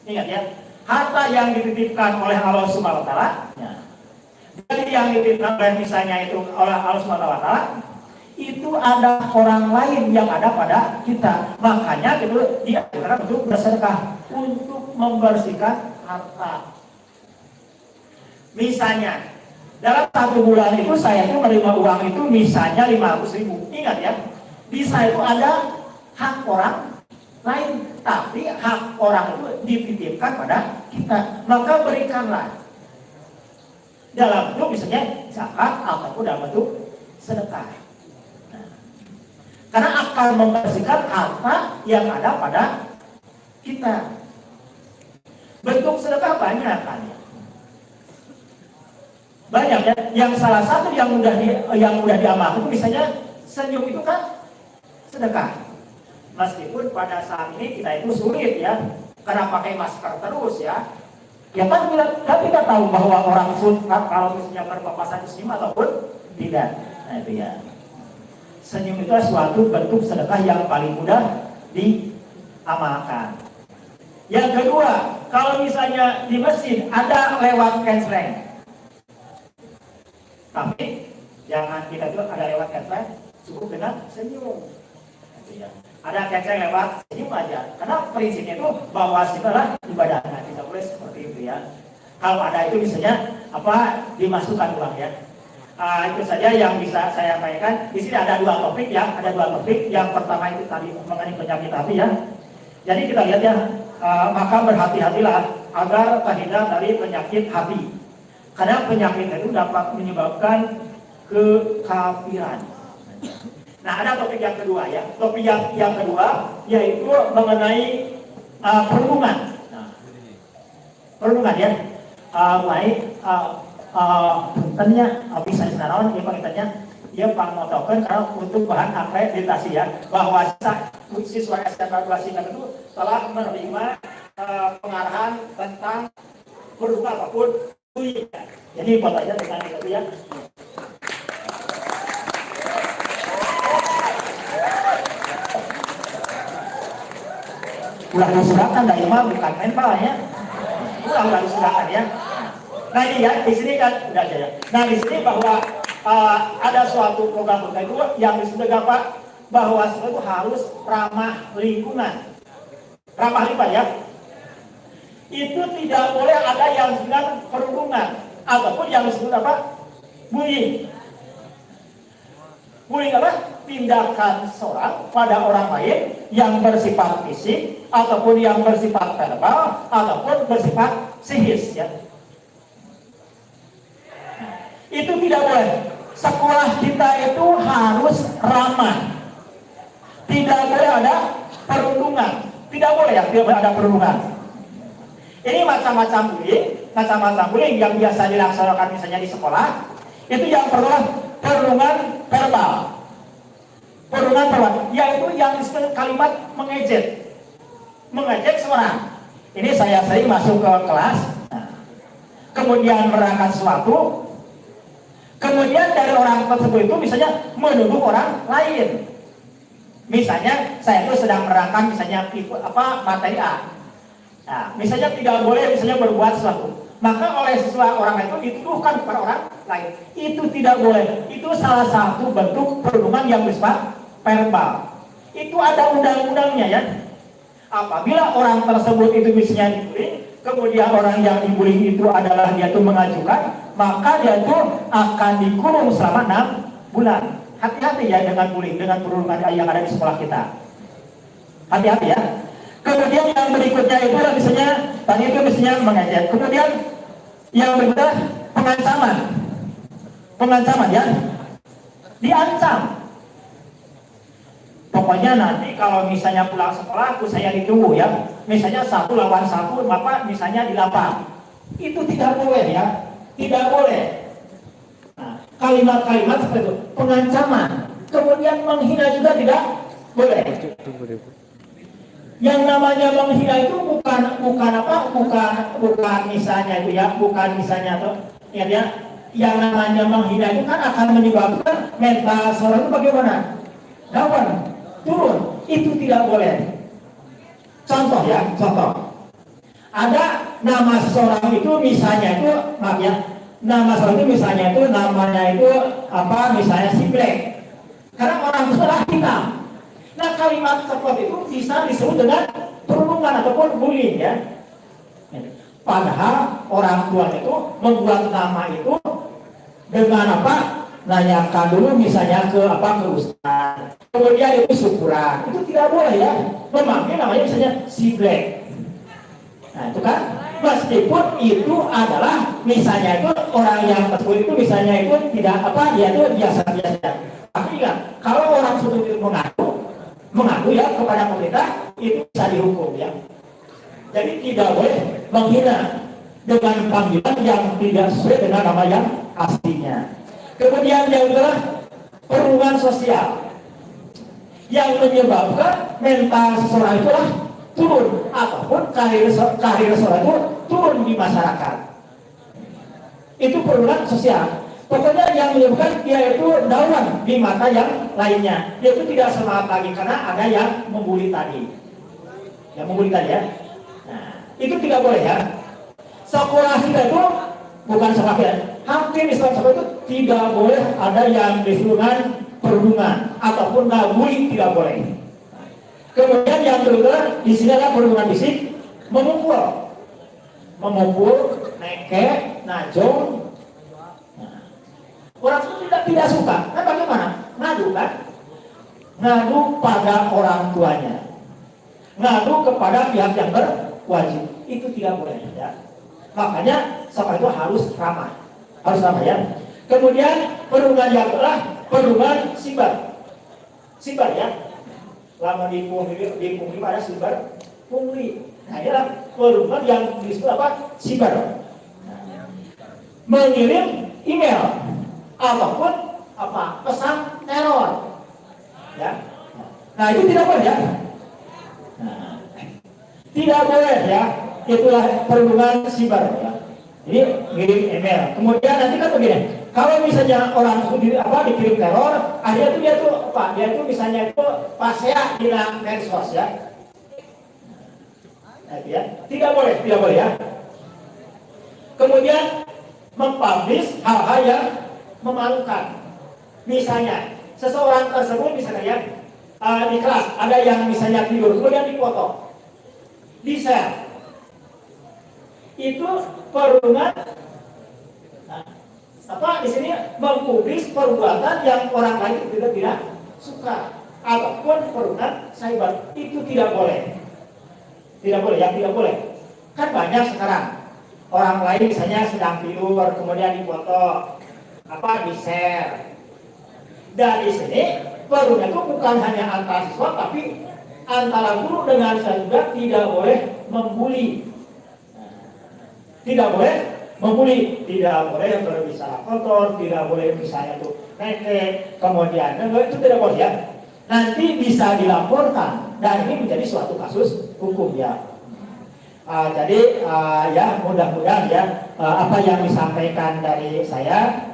Ingat ya, harta yang dititipkan oleh Allah Subhanahu wa Ta'ala, jadi yang dititipkan oleh misalnya itu oleh Allah Subhanahu wa Ta'ala, itu ada orang lain yang ada pada kita. Makanya itu dianjurkan untuk bersedekah, untuk membersihkan harta. Misalnya dalam 1 bulan itu saya itu menerima uang itu misalnya 500.000. Ingat ya, di saya itu ada hak orang lain, tapi hak orang itu dititipkan pada kita. Maka berikanlah dalam bentuk misalnya zakat ataupun dalam bentuk sedekah. Karena akan membersihkan harta yang ada pada kita. Bentuk sedekah banyak kan ya. Banyak ya. Yang salah satu yang mudah diamalkan itu misalnya senyum itu kan sedekah. Meskipun pada saat ini kita itu sulit ya, karena pakai masker terus ya. Ya kan kita tahu bahwa orang kalau misalnya berpapasan senyum ataupun tidak. Nah itu ya. Senyum itu suatu bentuk sedekah yang paling mudah diamalkan. Yang kedua, kalau misalnya di masjid ada lewat kensleng, tapi jangan kita itu ada lewat kensleng, cukup dengan senyum. Ada kensleng lewat senyum aja, karena prinsipnya itu bahwa adalah ibadah. Nah, tidak boleh seperti itu ya. Kalau ada itu misalnya dimasukkan uang ya. Itu saja yang bisa saya sampaikan. Di sini ada dua topik ya, Yang pertama itu tadi mengenai penyakit hati ya. Jadi kita lihat ya, maka berhati-hatilah agar terhindar dari penyakit hati. Karena penyakit itu dapat menyebabkan kekafiran. Nah, ada topik yang kedua ya. Topik yang kedua yaitu mengenai perhubungan. Perhubungan ya. Puntennya bisa disanawan dia pengertiannya dia pangmotokeun karena untuk bahan akreditasi ya, bahwa siswa SMK 2 Singkat itu telah menerima pengarahan tentang perhubungan apapun. Jadi fotonya dengan itu ya. Ulah diserahkan dari mah bukan mental ya. Ulah diserahkan ya. Nah ini ya, di sini kan udah aja ya. Nah di sini bahwa ada suatu program itu yang disebut apa? Bahwa itu harus ramah lingkungan. Ramah lingkungan ya. Itu tidak boleh ada yang dengan perundungan ataupun yang disebut apa? Bullying. Bullying apa? Tindakan seorang pada orang lain yang bersifat fisik ataupun yang bersifat verbal ataupun bersifat psikis ya. Itu tidak boleh. Sekolah kita itu harus ramah. Tidak boleh ada perundungan. Tidak boleh ya, tidak boleh ada perundungan. Ini macam-macam bullying yang biasa dilaksanakan misalnya di sekolah. Itu yang pertama perundungan verbal. Perundungan verbal, yaitu yang disebut kalimat mengejek. Mengejek seorang. Ini saya sering masuk ke kelas, kemudian merangkat sesuatu. Kemudian dari orang tersebut itu misalnya menuduh orang lain. Misalnya saya itu sedang menerangkan misalnya materi A. Nah, misalnya tidak boleh misalnya berbuat sesuatu. Maka oleh orang itu dituduhkan kepada orang lain. Itu tidak boleh. Itu salah satu bentuk perundungan yang bersifat verbal. Itu ada undang-undangnya ya. Apabila orang tersebut itu misalnya dibully, kemudian orang yang dibully itu adalah dia itu mengajukan, maka dia itu akan dikurung selama 6 bulan. Hati-hati ya dengan bullying, dengan perundungan yang ada di sekolah kita. Hati-hati ya. Kemudian yang berikutnya itu misalnya tadi itu misalnya mengejek. Kemudian yang berikutnya pengancaman. Pengancaman ya. Diancam. Pokoknya nanti kalau misalnya pulang sekolah saya ditunggu ya. Misalnya 1 lawan 1, maka misalnya di lapang. Itu tidak boleh ya. Tidak boleh. Nah, kalimat-kalimat seperti itu, pengancaman. Kemudian menghina juga tidak boleh. Yang namanya menghina itu bukan misalnya itu ya, bukan misalnya tuh ya dia. Yang namanya menghina itu kan akan menyebabkan mental seorang itu bagaimana? Down, turun. Itu tidak boleh. Contoh ya, contoh. Ada nama seseorang itu misalnya itu, maaf ya, nama seseorang itu misalnya itu namanya itu misalnya si Black. Karena orang tua adalah kita. Nah, kalimat seperti itu bisa disebut dengan perundungan ataupun bullying ya. Padahal orang tua itu membuat nama itu dengan apa? Nanyakan dulu misalnya ke ustaz. Kemudian itu syukuran. Itu tidak boleh ya. Memanggil namanya misalnya si Black. Nah, itu kan meskipun itu adalah misalnya itu orang yang tersebut itu misalnya itu tidak dia itu biasa-biasa. Tapi ingat, kalau orang tersebut itu mengaku ya kepada pemerintah itu bisa dihukum ya. Jadi tidak boleh menghina dengan panggilan yang tidak sesuai dengan nama yang aslinya. Kemudian yang adalah perhubungan sosial yang menyebabkan mental seseorang itulah turun ataupun karir seseorang itu turun di masyarakat. Itu perhubungan sosial. Pokoknya yang menyebabkan dia itu down di mata yang lainnya. Dia itu tidak semangat lagi karena ada yang membuli tadi. Yang membuli tadi ya. Nah, itu tidak boleh ya. Sekolah kita itu bukan sekolah kita. Hampir di sekolah itu tidak boleh ada yang disebutkan perhubungan ataupun bullying, tidak boleh. Kemudian yang kedua di sini adalah perhubungan fisik, memukul, neke, najong. Orang itu tidak suka. Nah, bagaimana? Ngadu kan? Ngadu pada orang tuanya. Ngadu kepada pihak yang berwajib. Itu tidak boleh ya. Makanya sekolah itu harus ramah. Harus ramah ya. Kemudian perhubungan yang adalah perhubungan siber. Siber ya. Lama di pungli ada siber pungli. Nah, ini adalah perhubungan yang disebut apa? Siber. Mengirim email ataupun pesan teror ya. Nah, itu tidak boleh ya. Nah, tidak boleh ya. Itulah perhubungan siber ya. Jadi ngirim email. Kemudian nanti kan begini, kalau misalnya orang dikirim teror, akhirnya itu dia tuh misalnya itu pasea di medsos ya. Nah, itu ya. Tidak boleh ya. Kemudian mempublish hal-hal yang memalukan. Misalnya seseorang tersebut misalnya di kelas ada yang misalnya tidur kemudian dipoto, di share, itu perhubungan di sini mempublis perbuatan yang orang lain tidak suka ataupun perhubungan cyber, itu tidak boleh ya, tidak boleh. Kan banyak sekarang orang lain misalnya sedang tidur kemudian dipoto, di share. Dan di sini perhubungan itu bukan hanya antara siswa tapi antara guru dengan siswa juga tidak boleh membuli. Tidak boleh berbicara kotor, tidak boleh misalnya tuh neke, kemudian itu tidak boleh ya. Nanti bisa dilaporkan dan ini menjadi suatu kasus hukum ya. Jadi ya mudah-mudahan ya apa yang disampaikan dari saya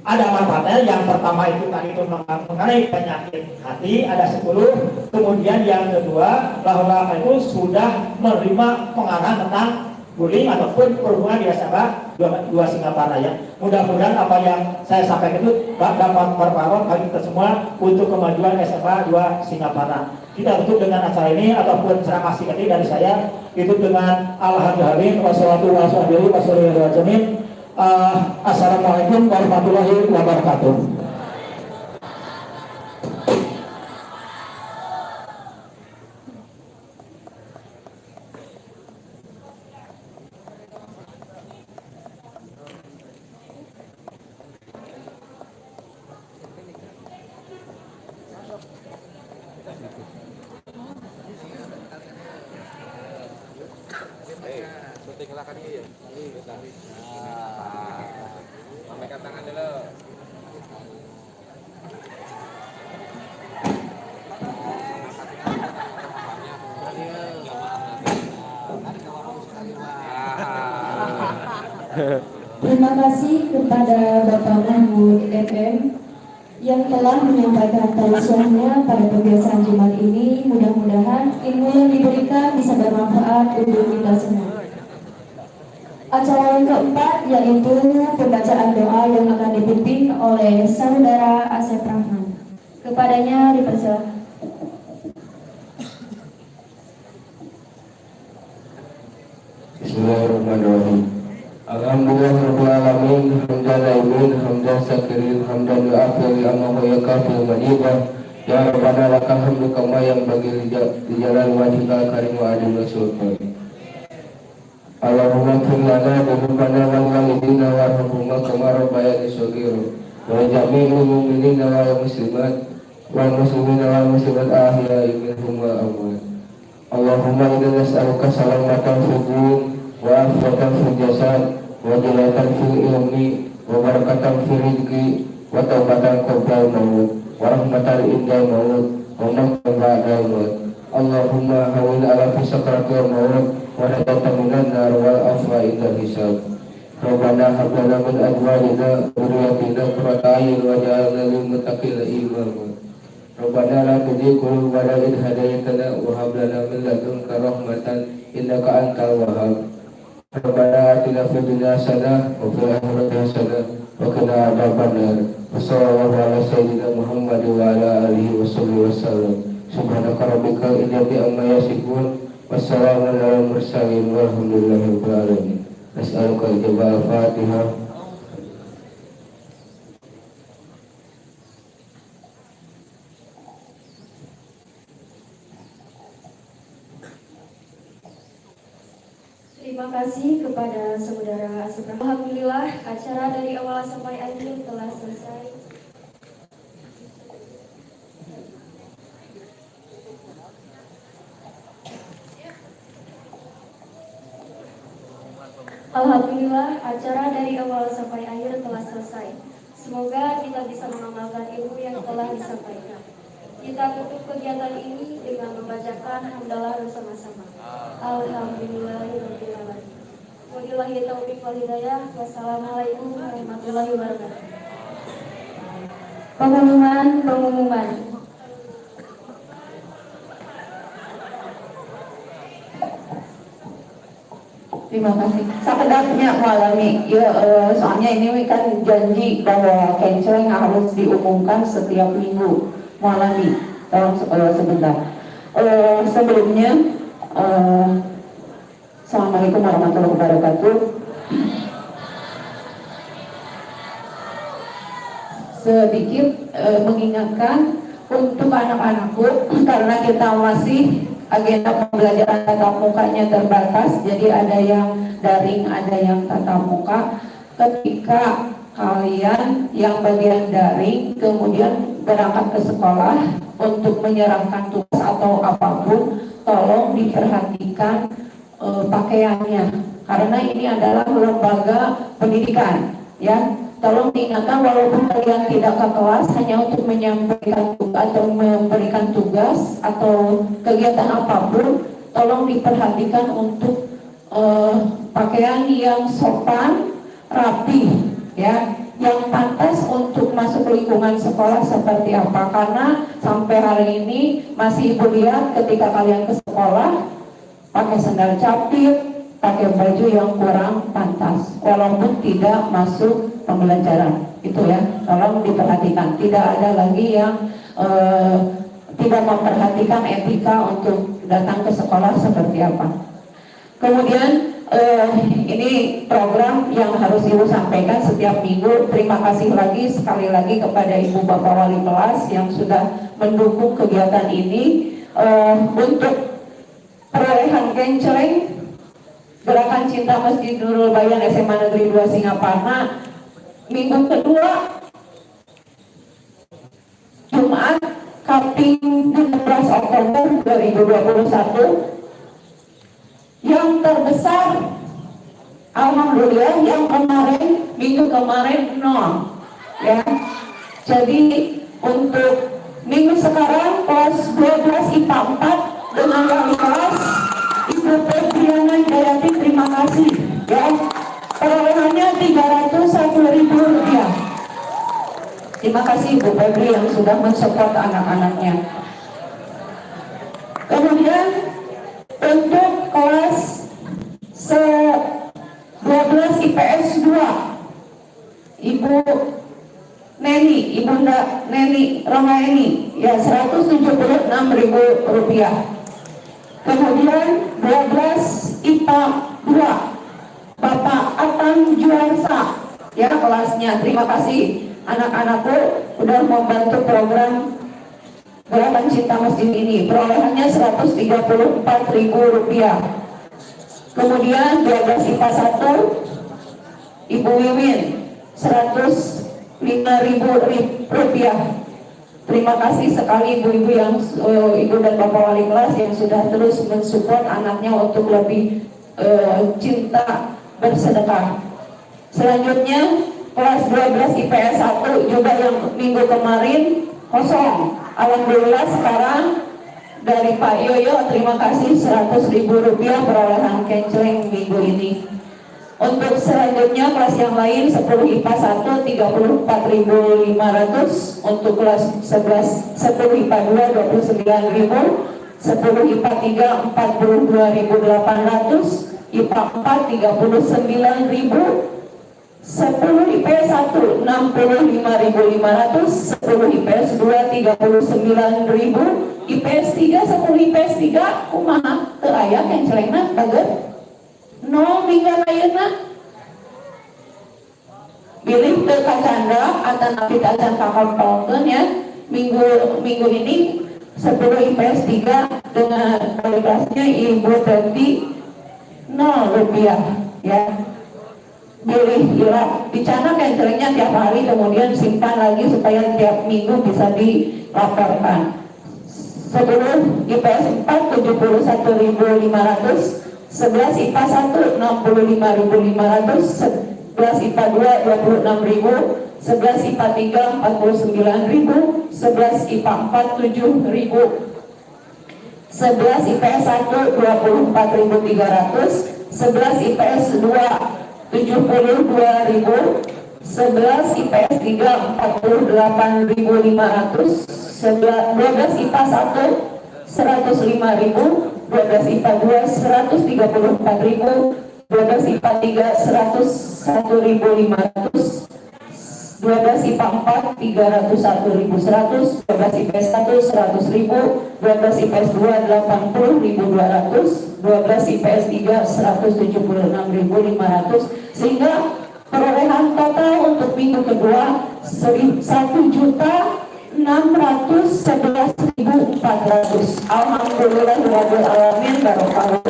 ada manfaatnya. Yang pertama itu tadi itu mengenai penyakit hati ada 10. Kemudian yang kedua bahwa itu sudah menerima pengarahan tentang bullying ataupun perhubungan di SMA 2 Singaparna ya. Mudah-mudahan apa yang saya sampaikan itu dapat bermanfaat bagi kita semua untuk kemajuan SMA 2 Singaparna. Kita tutup dengan acara ini ataupun ceramah singkat ini dari saya itu dengan alhamdulillah wassalamualaikum warahmatullahi wabarakatuh. Assalamualaikum warahmatullahi wabarakatuh. Terima kasih kepada Bapak Mahmud FM yang telah menyampaikan tausiahnya pada kebiasaan Jumat ini. Mudah-mudahan ilmu yang diberikan bisa bermanfaat untuk kita semua. Acara yang keempat yaitu pembacaan doa yang akan dipimpin oleh Saudara Asep Rahman. Kepadanya dipersilakan. Bismillahirrahmanirrahim. Alhamdulillahirabbil alamin, hamdan laimin, hamdan syakirin, hamdan yu'afil amma huwa yakafil manidah. Ya Rabbana lakal hamdu kama yang bagi di jalan wajhikal karim wa adil sultan. Allahumma ighfir lana dzunubana wal walidina warhamhuma kama rabbayani shaghira wa jami'il mu'minina wal muslimat wal muslimina wal muslimat ahya'i minhum wa amwat. Allahumma inna nas'aluka salamatan fid din wa afiyatan fil jasad wa jalatan fil ilmi wa barakatan fil rizqi wa taubatan qabla maut wa rahmatan inda maut wa nafsan ba'da maut. Allahumma hawil ala fi sakratil maut wa najatan minan nar wal afwa inda hisab. Rabbana hab lana min azwajina wa dhurriyyatina qurrata a'yun waj'alna lil muttaqina imama. Rabbana la tuzigh qulubana idh hadaytana wa hab lana min ladunka rahmatan innaka antal wahhab. Rabbana atina fid dunya hasanah wa fil akhirati hasanah wa qina adzabannar. Wassallallahu ala sayyidina Muhammad wa ala alihi wasallam. Subhanaka rabbika iyyati amma yasifun. Wassalamu ala mursalin walhamdulillahi rabbil alamin. Nas'aluka ijabah al-Fatihah. Terima kasih kepada Saudara Asep. Alhamdulillah, acara dari awal sampai akhir telah selesai. Alhamdulillah, acara dari awal sampai akhir telah selesai. Semoga kita bisa mengamalkan ilmu yang telah disampaikan. Kita tutup kegiatan ini dengan membacakan hamdalah bersama-sama. Alhamdulillahirabbil alamin. Wabillahi taufiq wal hidayah. Wassalamualaikum warahmatullahi wabarakatuh. Pengumuman. Terima kasih. Sekedarnya mengalami ya, soalnya ini kan janji bahwa canceling harus diumumkan setiap minggu mengalami. Tolong sebentar. Sebelumnya, Assalamualaikum warahmatullahi wabarakatuh. Sedikit mengingatkan untuk anak-anakku karena kita masih agenda pembelajaran tatap mukanya terbatas, jadi ada yang daring, ada yang tatap muka. Ketika kalian yang bagian daring kemudian berangkat ke sekolah untuk menyerahkan tugas atau apapun, tolong diperhatikan pakaiannya, karena ini adalah lembaga pendidikan, ya. Tolong diingatkan, walaupun kalian tidak ke kelas, hanya untuk menyampaikan atau memberikan tugas atau kegiatan apapun, tolong diperhatikan untuk pakaian yang sopan, rapi, ya, yang pantas untuk masuk lingkungan sekolah seperti apa. Karena sampai hari ini masih ibu lihat ketika kalian ke sekolah pakai sandal capit, pakai baju yang kurang pantas, walaupun tidak masuk pembelajaran. Itu ya, tolong diperhatikan. Tidak ada lagi yang tidak memperhatikan etika untuk datang ke sekolah seperti apa. Kemudian ini program yang harus Ibu sampaikan setiap minggu. Terima kasih lagi sekali lagi kepada Ibu Bapak Wali kelas yang sudah mendukung kegiatan ini. Untuk perolehan kencereng Gerakan Cinta Masjid Nurul Bayan SMA Negeri 2 Singaparna, minggu kedua Jumat Kaping 17 Oktober 2021, yang terbesar alhamdulillah yang kemarin, minggu kemarin 0, ya. Jadi untuk minggu sekarang kelas 12 IPA 4 dengan wali kelas Ibu Febriana Hidayati, terima kasih, ya. Perolehannya Rp301.000. Terima kasih Ibu Febri yang sudah mensupport anak-anaknya. Kemudian untuk kelas 12 Neni, Ibunda Neni Romaini, ya Rp176.000. Kemudian 12 IPA 2, Bapak Atang Juarsa, ya kelasnya. Terima kasih anak-anakku udah membantu program Gerakan Cinta Masjid ini. Perolehannya Rp134.000. Kemudian 12 IPA 1, Ibu Wiwin, Rp105.000. Terima kasih sekali ibu-ibu yang ibu dan bapak wali kelas yang sudah terus mensupport anaknya untuk lebih cinta bersedekah. Selanjutnya kelas 12 IPS 1 juga yang minggu kemarin kosong. Alhamdulillah sekarang dari Pak Yoyo, terima kasih Rp100.000 perolehan kenceleng minggu ini. Untuk selanjutnya kelas yang lain 10 IPA 1 34.500, untuk kelas 11 10 IPA 2 29.000, 10 IPA 3 42.800, IPA 4 39.000, 10 IPS 1 65.500, 10 IPS 2 39.000, IPS 3 10 IPS 3 kumaha teu aya kencelengna bager. No minggu lainnya pilih ke kacanda atau nabi acan kakak ya. Minggu ini 10 IPS 3 dengan kualitasnya Ibu Teti Rp0 ya. Pilih hilap dicana kencelengnya tiap hari, kemudian simpan lagi supaya tiap minggu bisa dilaporkan. 10 IPS 4 71.500, 11 IPA 1 65.500, 11 IPA 2 26.000, 11 IPA 3 49.000, 11 IPA 4 7.000, 11 IPS 1 24.300, 11 IPS 2 72.000, 11 IPS 3 48.500, 12 IPA 1 105.000, 12 IPA 2 134.000, 12 IPA 3 101.500, 12 IPA 4 301.100, 12 IPS 1 100.000, 12 IPS 2 80.200, 12 IPS 3 176.500, sehingga perolehan total untuk minggu kedua 1.611.400. Alhamdulillahirabbil alamin, barokahullah.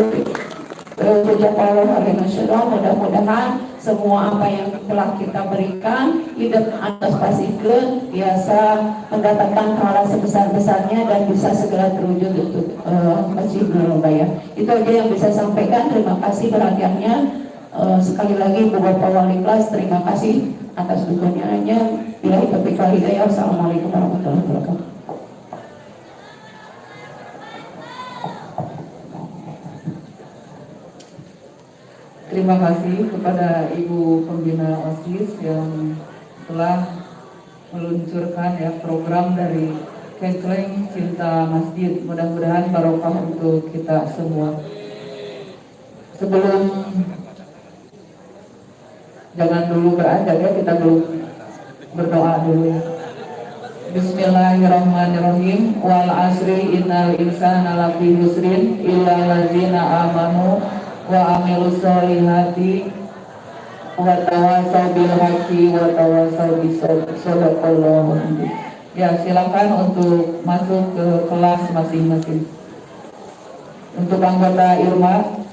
Mudah-mudahan semua apa yang telah kita berikan tidak atas pasifkan biasa mendatangkan pahala sebesar-besarnya dan bisa segera terwujud untuk Masjid Nurul Bayah. Itu aja yang bisa sampaikan. Terima kasih perhatiannya. Sekali lagi Bu Bapak Wali Kelas, terima kasih atas dukungannya. Billahi taufiq wal hidayah. Assalamualaikum warahmatullahi wabarakatuh. Terima kasih kepada Ibu Pembina OSIS yang telah meluncurkan ya program dari Kenceleng Cinta Masjid. Mudah-mudahan barokah untuk kita semua. Sebelum jangan dulu beranjak ya, kita dulu berdoa dulu ya. Bismillahirrahmanirrahim. Wal asri innal insana lafi husrin illa allazina amanu wa amilus solihati wa tawasaw bil haqqi wa tawasaw bis sabr. Ya, silakan untuk masuk ke kelas masing-masing. Untuk anggota IRMA,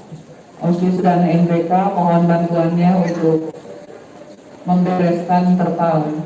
OSIS dan NPK, mohon bantuannya untuk membereskan terpal.